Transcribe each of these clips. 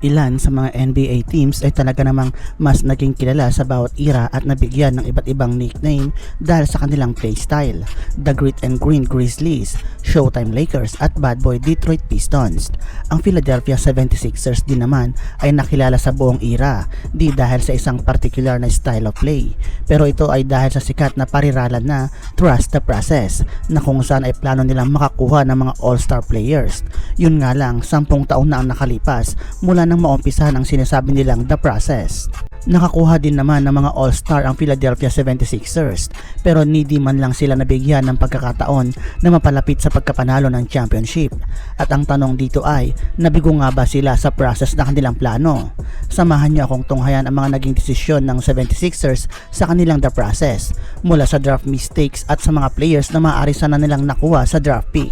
Ilan sa mga NBA teams ay talaga namang mas naging kilala sa bawat era at nabigyan ng iba't ibang nickname dahil sa kanilang playstyle. The Grit and Green Grizzlies, Showtime Lakers at Bad Boy Detroit Pistons. Ang Philadelphia 76ers din naman ay nakilala sa buong era, di dahil sa isang particular na style of play, pero ito ay dahil sa sikat na pariralan na Trust the Process, na kung saan ay plano nilang makakuha ng mga all-star players. Yun nga lang, 10 taon na ang nakalipas mula nang maumpisahan ang sinasabi nilang The Process. Nakakuha din naman ng mga all-star ang Philadelphia 76ers, pero hindi man lang sila nabigyan ng pagkakataon na mapalapit sa pagkapanalo ng championship. At ang tanong dito ay, nabigo nga ba sila sa process na kanilang plano? Samahan niyo akong tunghayan ang mga naging desisyon ng 76ers sa kanilang The Process, mula sa draft mistakes at sa mga players na maaari sana nilang nakuha sa draft pick.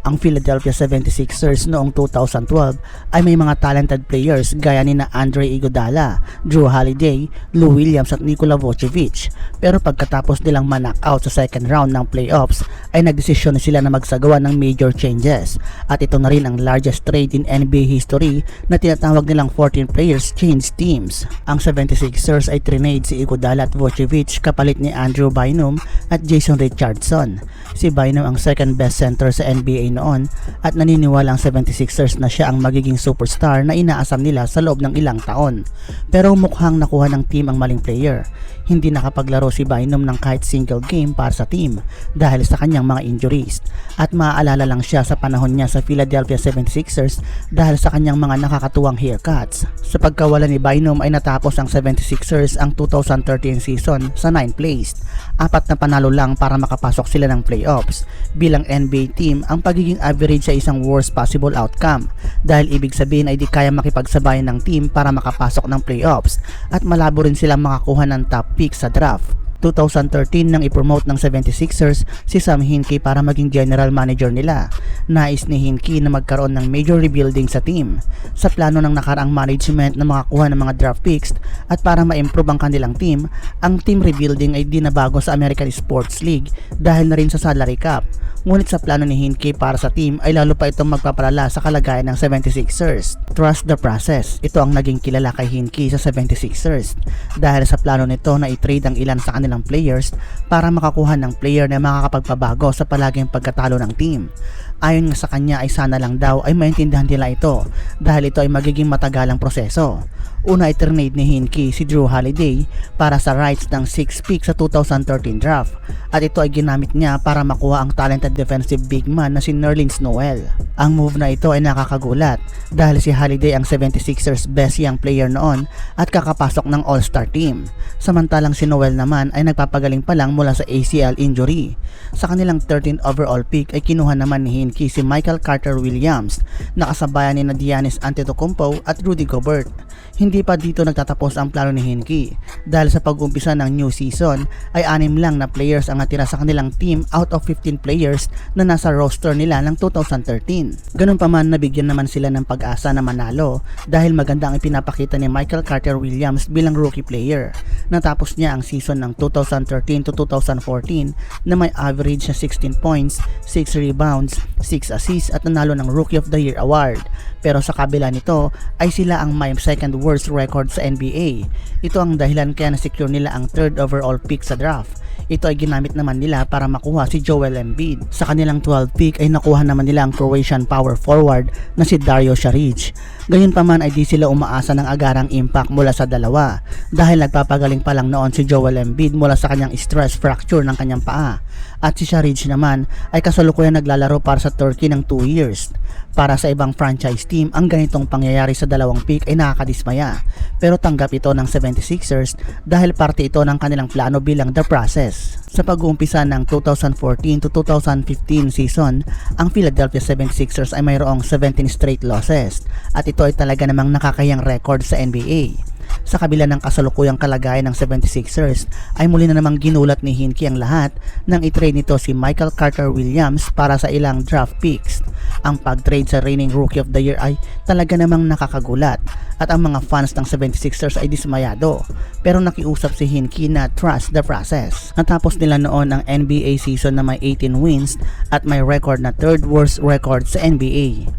Ang Philadelphia 76ers noong 2012 ay may mga talented players gaya ni na Andre Iguodala, Drew Holiday, Lou Williams at Nikola Vucevic. Pero pagkatapos nilang ma-knock out sa second round ng playoffs ay nagdesisyon sila na magsagawa ng major changes. At ito na rin ang largest trade in NBA history na tinatawag nilang 14 players change teams. Ang 76ers ay trinade si Iguodala at Vucevic kapalit ni Andrew Bynum at Jason Richardson. Si Bynum ang second best center sa NBA noon at naniniwala ang 76ers na siya ang magiging superstar na inaasam nila sa loob ng ilang taon. Pero mukhang nakuha ng team ang maling player. Hindi nakapaglaro si Bynum ng kahit single game para sa team dahil sa kanyang mga injuries, at maaalala lang siya sa panahon niya sa Philadelphia 76ers dahil sa kanyang mga nakakatuwang haircuts. Sa pagkawala ni Bynum ay natapos ang 76ers ang 2013 season sa 9th place. 4 na panalo lang para makapasok sila ng playoffs. Bilang NBA team, ang pagiging average ay isang worst possible outcome dahil ibig sabihin ay di kaya makipagsabayan ng team para makapasok ng playoffs, at malabo rin silang makakuha ng top pick sa draft. 2013 nang ipromote ng 76ers si Sam Hinkie para maging general manager nila. Nais ni Hinkie na magkaroon ng major rebuilding sa team. Sa plano ng nakaraang management na makakuha ng mga draft picks at para ma-improve ang kanilang team, ang team rebuilding ay dinabago sa American Sports League dahil na rin sa salary cap. Ngunit sa plano ni Hinkie para sa team ay lalo pa itong magpapalala sa kalagayan ng 76ers. Trust the process. Ito ang naging kilala kay Hinkie sa 76ers dahil sa plano nito na i-trade ang ilan sa kanilang players para makakuha ng player na makakapagpabago sa palaging pagkatalo ng team. Ayon nga sa kanya ay sana lang daw ay maintindihan nila ito dahil ito ay magiging matagalang proseso. Una ay trade ni Hinkie si Drew Holiday para sa rights ng 6th pick sa 2013 draft, at ito ay ginamit niya para makuha ang talented defensive big man na si Nerlens Noel. Ang move na ito ay nakakagulat dahil si Holiday ang 76ers best young player noon at kakapasok ng all-star team. Samantalang si Noel naman ay nagpapagaling pa lang mula sa ACL injury. Sa kanilang 13th overall pick ay kinuha naman ni Hinkie si Michael Carter Williams na kasabayan ni Giannis Antetokounmpo at Rudy Gobert. Hindi pa dito nagtatapos ang plano ni Hinkie dahil sa pag-umpisa ng new season ay 6 lang na players ang natira sa kanilang team out of 15 players na nasa roster nila ng 2013. Ganun pa man, nabigyan naman sila ng pag-asa na manalo dahil maganda ang ipinapakita ni Michael Carter Williams bilang rookie player. Natapos niya ang season ng 2013 to 2014 na may average na 16 points, 6 rebounds, 6 assists at nanalo ng Rookie of the Year award. Pero sa kabila nito ay sila ang may second worst record sa NBA. Ito ang dahilan kaya na-secure nila ang 3rd overall pick sa draft. Ito ay ginamit naman nila para makuha si Joel Embiid. Sa kanilang 12th pick ay nakuha naman nila ang Croatian power forward na si Dario Saric. Gayunpaman ay di sila umaasa ng agarang impact mula sa dalawa dahil nagpapagaling pa lang noon si Joel Embiid mula sa kanyang stress fracture ng kanyang paa, at si Saric naman ay kasalukuyan naglalaro para sa Turkey ng 2 years. Para sa ibang franchise team, ang ganitong pangyayari sa dalawang pick ay nakakadismaya, pero tanggap ito ng 76ers dahil parte ito ng kanilang plano bilang The Process. Sa pag-uumpisa ng 2014 to 2015 season, ang Philadelphia 76ers ay mayroong 17 straight losses, at ito ay talaga namang nakakayang record sa NBA. Sa kabila ng kasalukuyang kalagayan ng 76ers ay muli na namang ginulat ni Hinkie ang lahat nang i-trade nito si Michael Carter Williams para sa ilang draft picks. Ang pag-trade sa reigning Rookie of the Year ay talaga namang nakakagulat at ang mga fans ng 76ers ay dismayado, pero nakiusap si Hinkie na trust the process. Natapos nila noon ang NBA season na may 18 wins at may record na 3rd worst record sa NBA.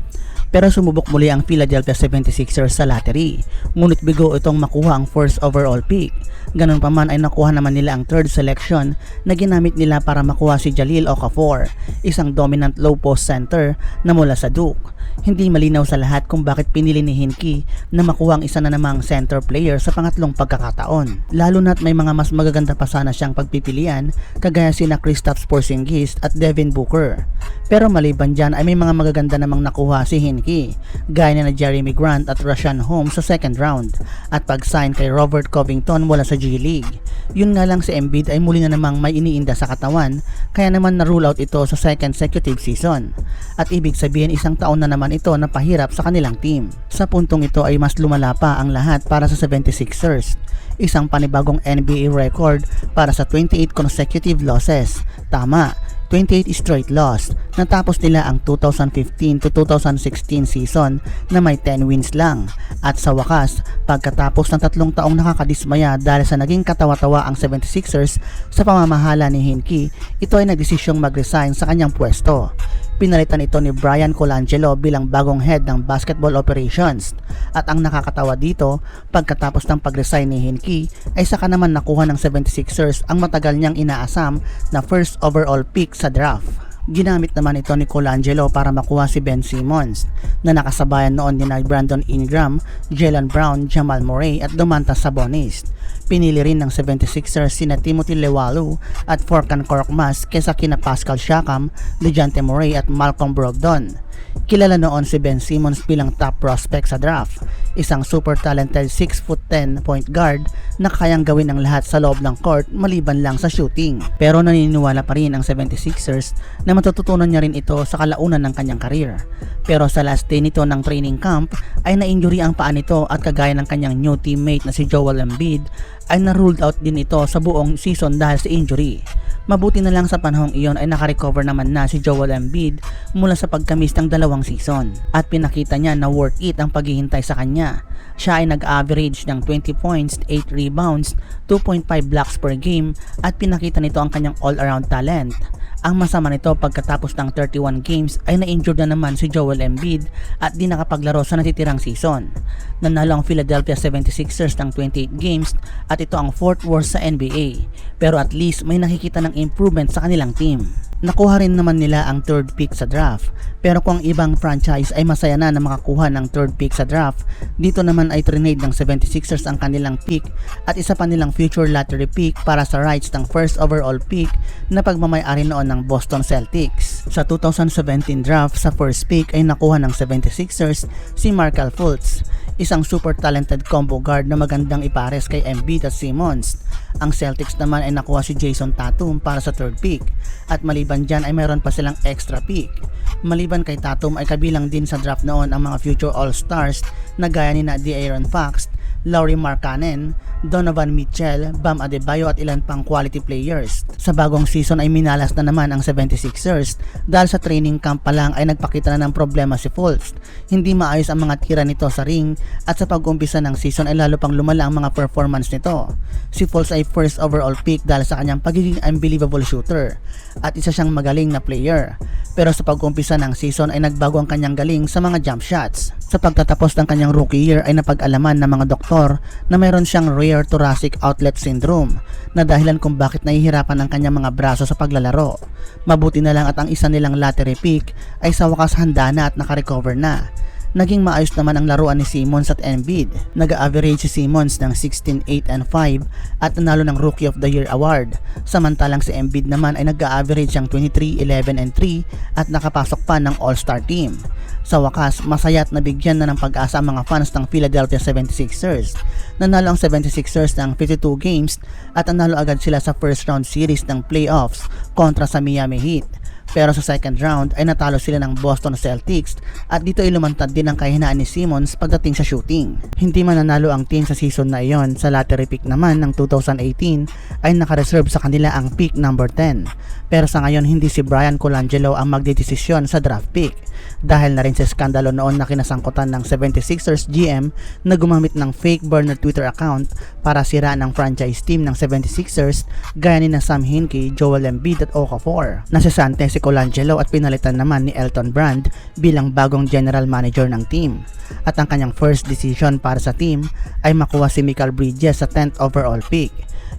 Pero sumubok muli ang Philadelphia 76ers sa lottery, ngunit bigo itong makuha ang first overall pick. Ganun pa man ay nakuha naman nila ang third selection na ginamit nila para makuha si Jahlil Okafor, isang dominant low post center na mula sa Duke. Hindi malinaw sa lahat kung bakit pinili ni Hinkie na makuha ang isa na namang center player sa pangatlong pagkakataon. Lalo na't may mga mas magaganda pa sana siyang pagpipilian kagaya sina Kristaps Porzingis at Devin Booker. Pero maliban dyan ay may mga magaganda namang nakuha si Hinkie, gaya na Jeremy Grant at Rashaan Holmes sa second round at pag-sign kay Robert Covington mula sa G League. Yun nga lang si Embiid ay muli na namang may iniinda sa katawan, kaya naman na-rule out ito sa second consecutive season. At ibig sabihin isang taon na naman ito na pahirap sa kanilang team. Sa puntong ito ay mas lumala pa ang lahat para sa 76ers. Isang panibagong NBA record para sa 28 consecutive losses. Tama, 28 straight loss. Natapos nila ang 2015 to 2016 season na may 10 wins lang. At sa wakas, pagkatapos ng 3 taong nakakadismaya dahil sa naging katawa-tawa ang 76ers sa pamamahala ni Hinkie, ito ay nagdesisyong mag-resign sa kanyang pwesto. Pinalitan ito ni Bryan Colangelo bilang bagong head ng basketball operations. At ang nakakatawa dito, pagkatapos ng pag-resign ni Hinkie, ay saka naman nakuha ng 76ers ang matagal niyang inaasam na first overall pick sa draft. Ginamit naman ito ni Colangelo para makuha si Ben Simmons na nakasabayan noon ni Brandon Ingram, Jaylen Brown, Jamal Murray at Domantas Sabonis. Pinili rin ng 76ers sina Timothy Lewalu at Furkan Korkmaz kesa kina Pascal Siakam, DeJounte Murray at Malcolm Brogdon. Kilala noon si Ben Simmons bilang top prospect sa draft, isang super talented 6'10" point guard na kayang gawin ang lahat sa loob ng court maliban lang sa shooting. Pero naniniwala pa rin ang 76ers na matututunan niya rin ito sa kalaunan ng kanyang career. Pero sa last day nito ng training camp ay na-injury ang paa nito at kagaya ng kanyang new teammate na si Joel Embiid ay na-ruled out din ito sa buong season dahil sa injury. Mabuti na lang sa panahong iyon ay nakarecover naman na si Joel Embiid mula sa pagkamis ng 2 season at pinakita niya na worth it ang paghihintay sa kanya. Siya ay nag-average ng 20 points, 8 rebounds, 2.5 blocks per game at pinakita nito ang kanyang all-around talent. Ang masama nito pagkatapos ng 31 games ay na-injured na naman si Joel Embiid at di nakapaglaro sa natitirang season. Nanalo ang Philadelphia 76ers ng 28 games at ito ang 4th worst sa NBA. Pero at least may nakikita ng improvement sa kanilang team. Nakuha rin naman nila ang 3rd pick sa draft, pero kung ibang franchise ay masaya na makakuha ng 3rd pick sa draft, dito naman ay trinade ng 76ers ang kanilang pick at isa pa nilang future lottery pick para sa rights ng first overall pick na pagmamay-ari noon ng Boston Celtics. Sa 2017 draft, sa first pick ay nakuha ng 76ers si Markelle Fultz, isang super talented combo guard na magandang ipares kay Embiid at Simmons. Ang Celtics naman ay nakuha si Jason Tatum para sa 3rd pick at maliban dyan ay mayroon pa silang extra pick. Maliban kay Tatum ay kabilang din sa draft noon ang mga future all-stars na gaya ni De'Aaron Fox, Lauri Markkanen, Donovan Mitchell, Bam Adebayo at ilan pang quality players. Sa bagong season ay minalas na naman ang 76ers dahil sa training camp pa lang ay nagpakita na ng problema si Fultz. Hindi maayos ang mga tira nito sa ring at sa pag-umpisa ng season ay lalo pang lumala ang mga performance nito. Si Fultz ay first overall pick dahil sa kanyang pagiging unbelievable shooter at isa siyang magaling na player. Pero sa pag-umpisa ng season ay nagbago ang kanyang galing sa mga jump shots. Sa pagtatapos ng kanyang rookie year ay napag-alaman ng mga doktor na mayroon siyang rare thoracic outlet syndrome na dahilan kung bakit nahihirapan ang kanyang mga braso sa paglalaro. Mabuti na lang at ang isa nilang lottery pick ay sa wakas handa na at nakarecover na. Naging maayos naman ang laruan ni Simmons at Embiid. Nag-average si Simmons ng 16, 8, and 5 at nanalo ng Rookie of the Year award. Samantalang si Embiid naman ay nag-average ng 23, 11, and 3 at nakapasok pa ng All-Star team. Sa wakas, masaya at nabigyan na ng pag-asa ang mga fans ng Philadelphia 76ers. Nanalo ang 76ers ng 52 games at nanalo agad sila sa first round series ng playoffs kontra sa Miami Heat. Pero sa second round ay natalo sila ng Boston Celtics at dito ay lumantad din ang kahinaan ni Simmons pagdating sa shooting. Hindi man nanalo ang team sa season na iyon. Sa lottery pick naman ng 2018 ay nakareserve sa kanila ang pick number 10. Pero sa ngayon hindi si Bryan Colangelo ang magdedesisyon sa draft pick dahil na rin sa skandalo noon na kinasangkutan ng 76ers GM na gumamit ng fake burner Twitter account para siraan ang franchise team ng 76ers gaya ni na Sam Hinkie, Joel Embiid at Okafor. Nasisante si Colangelo at pinalitan naman ni Elton Brand bilang bagong general manager ng team. At ang kanyang first decision para sa team ay makuha si Mikal Bridges sa 10th overall pick.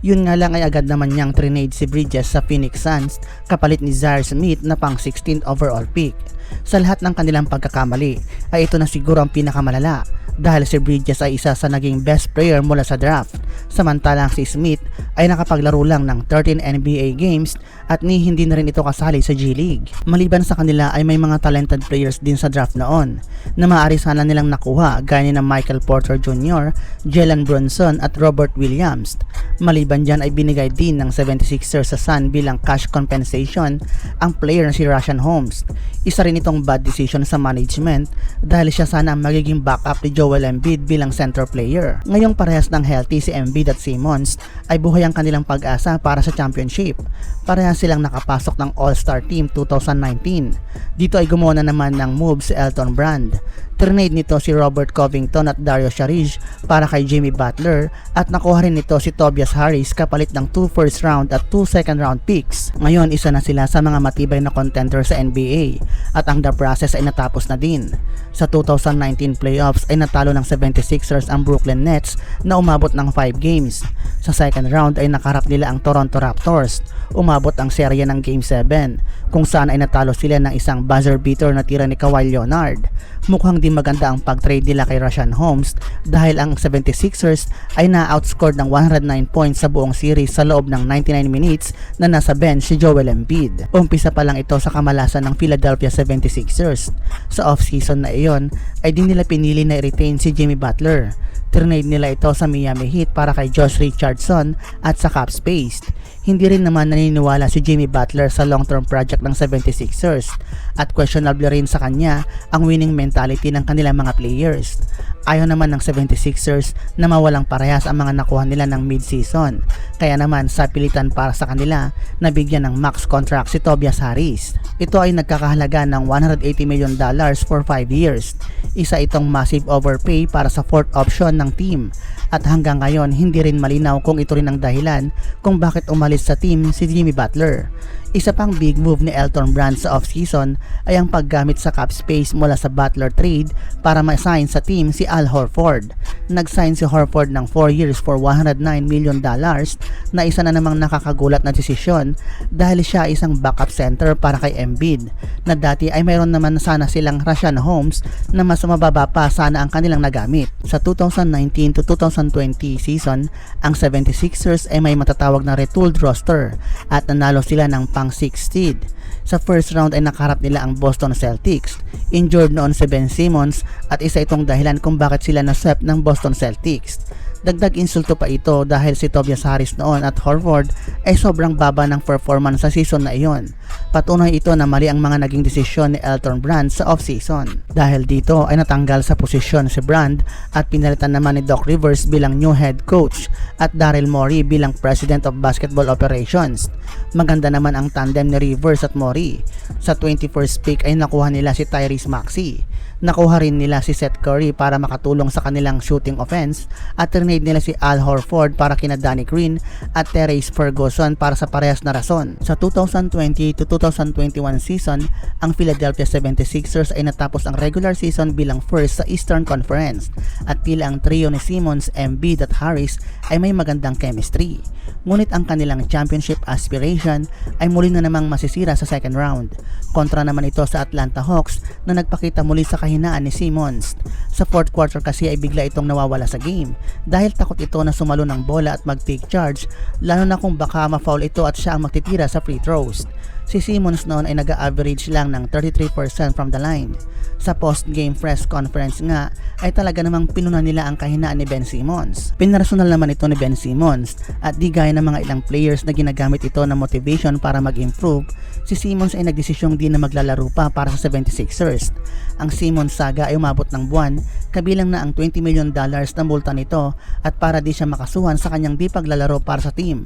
Yun nga lang ay agad naman niyang trinade si Bridges sa Phoenix Suns kapalit ni Zaire Smith na pang 16th overall pick. Sa lahat ng kanilang pagkakamali ay ito na siguro ang pinakamalala dahil si Bridges ay isa sa naging best player mula sa draft, samantalang si Smith ay nakapaglaro lang ng 13 NBA games at hindi na rin ito kasali sa G League. Maliban sa kanila ay may mga talented players din sa draft noon na maaari sana nilang nakuha gaya ni Michael Porter Jr., Jalen Brunson at Robert Williams. Maliban dyan ay binigay din ng 76ers sa Sun bilang cash compensation ang player na si Rashaan Holmes. Isa rin itong bad decision sa management dahil siya sana ang magiging backup ni Joel Embiid bilang center player. Ngayong parehas ng healthy si Embiid at Simmons ay buhay ang kanilang pag-asa para sa championship. Parehas silang nakapasok ng All-Star Team 2019. Dito ay gumawa na naman ng move si Elton Brand. Trinade nito si Robert Covington at Dario Saric para kay Jimmy Butler at nakuha rin nito si Tobias Harris kapalit ng 2 first round at 2 second round picks. Ngayon isa na sila sa mga matibay na contender sa NBA at ang the process ay natapos na din. Sa 2019 playoffs ay natalo ng 76ers ang Brooklyn Nets na umabot ng 5 games. Sa second round ay nakarap nila ang Toronto Raptors. Umabot ang serye ng Game 7 kung saan ay natalo sila ng isang buzzer beater na tira ni Kawhi Leonard. Mukhang di maganda ang pag-trade nila kay Rashaan Holmes dahil ang 76ers ay na-outscored ng 109 points sa buong series sa loob ng 99 minutes na nasa bench si Joel Embiid. Umpisa pa lang ito sa kamalasan ng Philadelphia 76ers. Sa off-season na iyon ay di nila pinili na i-retain si Jimmy Butler. Trinade nila ito sa Miami Heat para kay Josh Richardson at sa cap space. Hindi rin naman naniniwala si Jimmy Butler sa long-term project ng 76ers at questionable rin sa kanya ang winning mentality ng kanilang mga players. Ayaw naman ng 76ers na mawalang parehas ang mga nakuha nila ng mid-season. Kaya naman sa pilitan para sa kanila na bigyan ng max contract si Tobias Harris. Ito ay nagkakahalaga ng $180 million for 5 years. Isa itong massive overpay para sa fourth option ng team. At hanggang ngayon hindi rin malinaw kung ito rin ang dahilan kung bakit umalis sa team si Jimmy Butler. Isa pang big move ni Elton Brand sa offseason ay ang paggamit sa cap space mula sa Butler trade para ma-sign sa team si Al Horford. Nag-sign si Horford ng 4 years for $109 million na isa na namang nakakagulat na desisyon dahil siya isang backup center para kay Embiid na dati ay mayroon naman sana silang Rashaan Holmes na mas mababa pa sana ang kanilang nagamit. Sa 2019 to 2020 season, ang 76ers ay may matatawag na retooled roster at nanalo sila ng pang 6th seed. Sa first round ay nakaharap nila ang Boston Celtics. Injured noon si Ben Simmons at isa itong dahilan kung bakit sila naswept ng Boston Celtics. Dagdag insulto pa ito dahil si Tobias Harris noon at Horford ay sobrang baba ng performance sa season na iyon. Patunay ito na mali ang mga naging desisyon ni Elton Brand sa off-season. Dahil dito ay natanggal sa posisyon si Brand at pinalitan naman ni Doc Rivers bilang new head coach at Daryl Morey bilang President of Basketball Operations. Maganda naman ang tandem ni Rivers at Morey. Sa 21st pick ay nakuha nila si Tyrese Maxey. Nakuha rin nila si Seth Curry para makatulong sa kanilang shooting offense at trinade nila si Al Horford para kina Danny Green at Terence Ferguson para sa parehas na rason. Sa 2020 to 2021 season, ang Philadelphia 76ers ay natapos ang regular season bilang first sa Eastern Conference at tila ang trio ni Simmons, Embiid at Harris ay may magandang chemistry. Ngunit ang kanilang championship aspiration ay muli na namang masisira sa second round. Kontra naman ito sa Atlanta Hawks na nagpakita muli sa kahinaan ni Simmons. Sa fourth quarter kasi ay bigla itong nawawala sa game dahil takot ito na sumalo ng bola at mag-take charge, lalo na kung baka ma-foul ito at siya ang magtitira sa free throws. Si Simmons noon ay nag-average lang ng 33% from the line. Sa post-game press conference nga ay talaga namang pinunan nila ang kahinaan ni Ben Simmons. Pinarasonal naman ito ni Ben Simmons at di gaya ng mga ilang players na ginagamit ito na motivation para mag-improve, si Simmons ay nagdesisyong di na maglalaro pa para sa 76ers. Ang Simmons saga ay umabot ng buwan, kabilang na ang $20 million na multa nito at para di siya makasuhan sa kanyang di paglalaro para sa team.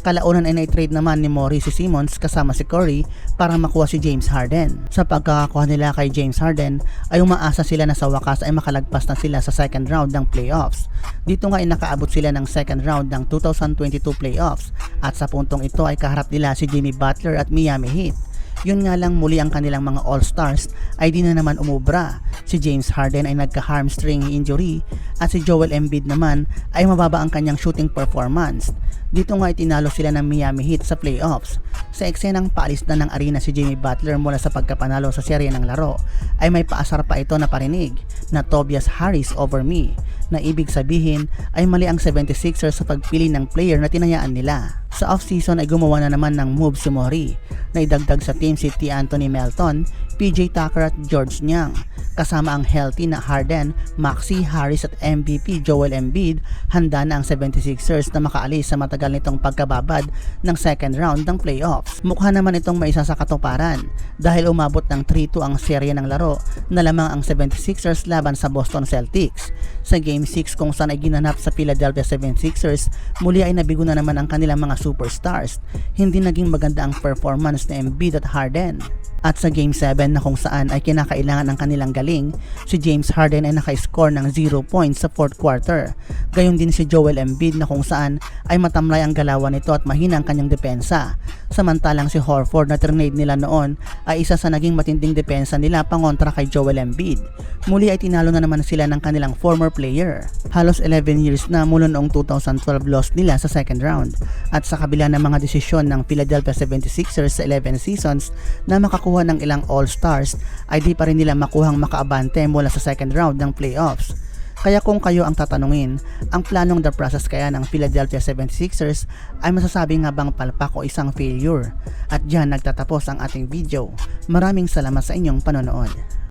Kalaunan ay na-trade naman ni Morey si Simmons kasama si Curry para makuha si James Harden. Sa pagkakakuha nila kay James Harden ay umaasa sila na sa wakas ay makalagpas na sila sa second round ng playoffs. Dito nga ay nakaabot sila ng second round ng 2022 playoffs at sa puntong ito ay kaharap nila si Jimmy Butler at Miami Heat. Yun nga lang, muli ang kanilang mga all-stars ay di na naman umubra. Si James Harden ay nagka-hamstring injury at si Joel Embiid naman ay mababa ang kanyang shooting performance. Dito nga itinalo sila ng Miami Heat sa playoffs. Sa eksenang paalis na ng arena si Jimmy Butler mula sa pagkapanalo sa serye ng laro, ay may paasar pa ito na parinig na Tobias Harris over me, na ibig sabihin ay mali ang 76ers sa pagpili ng player na tinayaan nila. Sa offseason ay gumawa na naman ng move si Mori na idagdag sa team si T. Anthony Melton, PJ Tucker at George Niang. Kasama ang healthy na Harden, Maxey, Harris at MVP Joel Embiid, handa na ang 76ers na makaalis sa matagal nitong pagkababad ng second round ng playoffs. Mukha naman itong maisa sa katuparan dahil umabot ng 3-2 ang serye ng laro na lamang ang 76ers laban sa Boston Celtics. Sa Game 6 kung saan ay ginanap sa Philadelphia 76ers, muli ay nabigo na naman ang kanilang mga superstars. Hindi naging maganda ang performance ni Embiid at Harden. At sa Game 7 na kung saan ay kinakailangan ng kanilang galing, si James Harden ay naka-score ng 0 points sa 4th quarter. Gayon din si Joel Embiid na kung saan ay matamlay ang galawan nito at mahina ang kanyang depensa. Samantalang si Horford na trinade nila noon ay isa sa naging matinding depensa nila pangontra kay Joel Embiid. Muli ay tinalo na naman sila ng kanilang former player. Halos 11 years na mula noong 2012 loss nila sa second round. At sa kabila ng mga desisyon ng Philadelphia 76ers sa 11 seasons na makakuha ng ilang all-stars, ay di pa rin nila makuhang makaabante mula sa second round ng playoffs. Kaya kung kayo ang tatanungin, ang planong the process kaya ng Philadelphia 76ers ay masasabi nga bang palpak o isang failure? At dyan nagtatapos ang ating video. Maraming salamat sa inyong panonood.